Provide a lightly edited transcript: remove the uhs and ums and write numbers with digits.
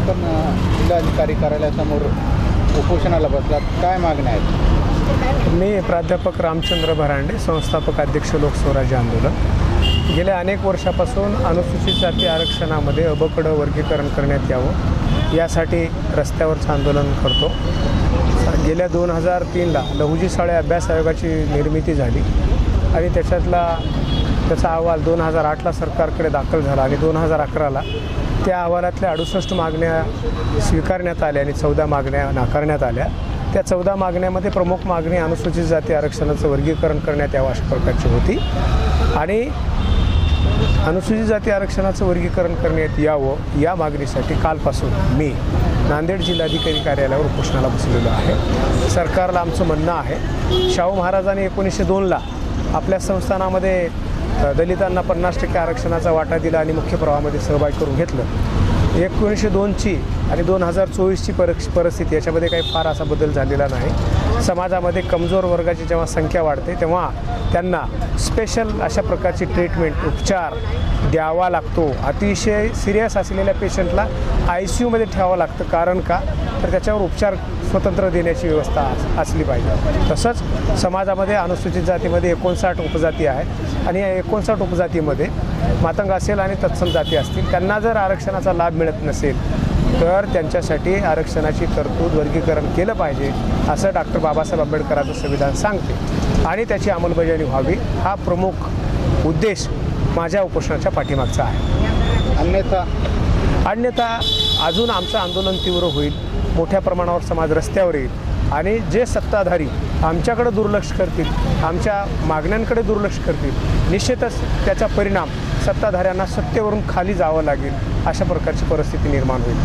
पण जिल्हाधिकारी कार्यालयासमोर उपोषणाला बसलात, काय मागण्या आहेत? मी प्राध्यापक रामचंद्र भरांडे, संस्थापक अध्यक्ष लोकस्वराज्य आंदोलन. गेल्या अनेक वर्षापासून अनुसूचित जाती आरक्षणामध्ये अबकडं वर्गीकरण करण्यात यावं यासाठी रस्त्यावरचं आंदोलन करतो. गेल्या 2003ला लहुजी साळे अभ्यास आयोगाची निर्मिती झाली आणि त्याचा अहवाल 2008ला सरकारकडे दाखल झाला आणि 2011ला त्या अहवालातल्या 68 मागण्या स्वीकारण्यात आल्या आणि 14 मागण्या नाकारण्यात आल्या. त्या 14 मागण्यामध्ये प्रमुख मागणी अनुसूचित जाती आरक्षणाचं वर्गीकरण करण्यात यावं अशा प्रकारची होती आणि अनुसूचित जाती आरक्षणाचं वर्गीकरण करण्यात यावं या मागणीसाठी कालपासून मी नांदेड जिल्हाधिकारी कार्यालयावर उपोषणाला बसलेलो आहे. सरकारला आमचं म्हणणं आहे, शाहू महाराजांनी 1902ला आपल्या संस्थानामध्ये दलितांना 50% आरक्षणाचा वाटा दिला आणि मुख्य प्रवाहामध्ये सहभाग करून घेतलं. 1902ची आणि 2024ची परिस्थिती याच्यामध्ये काही फार असा बदल झालेला नाही. समाजामध्ये कमजोर वर्गाची जेव्हा संख्या वाढते तेव्हा त्यांना स्पेशल अशा प्रकारची ट्रीटमेंट उपचार द्यावा लागतो. अतिशय सिरियस असलेल्या पेशंटला ICUमध्ये ठेवावं लागतं. कारण का तर त्याच्यावर उपचार स्वतंत्र देण्याची व्यवस्था असली पाहिजे. तसंच समाजामध्ये अनुसूचित जातीमध्ये 59 उपजाती आहेत आणि या 59 उपजातीमध्ये मातंग असेल आणि तत्सम जाती असतील. त्यांना जर आरक्षणाचा लाभ मिळत नसेल तर त्यांच्यासाठी आरक्षणाची तरतूद वर्गीकरण केलं पाहिजे असं डॉक्टर बाबासाहेब आंबेडकरांचं संविधान सांगते आणि त्याची अंमलबजावणी व्हावी हा प्रमुख उद्देश माझ्या उपोषणाच्या पाठीमागचा आहे. अन्यथा अजून आमचं आंदोलन तीव्र होईल. मोठ्या प्रमाणावर समाज रस्त्यावर येईल आणि जे सत्ताधारी आमच्याकडे दुर्लक्ष करतील, आमच्या मागण्यांकडे दुर्लक्ष करतील, निश्चितच त्याचा परिणाम सत्ताधाऱ्यांना सत्तेवरून खाली जावं लागेल अशा प्रकारची परिस्थिती निर्माण होईल.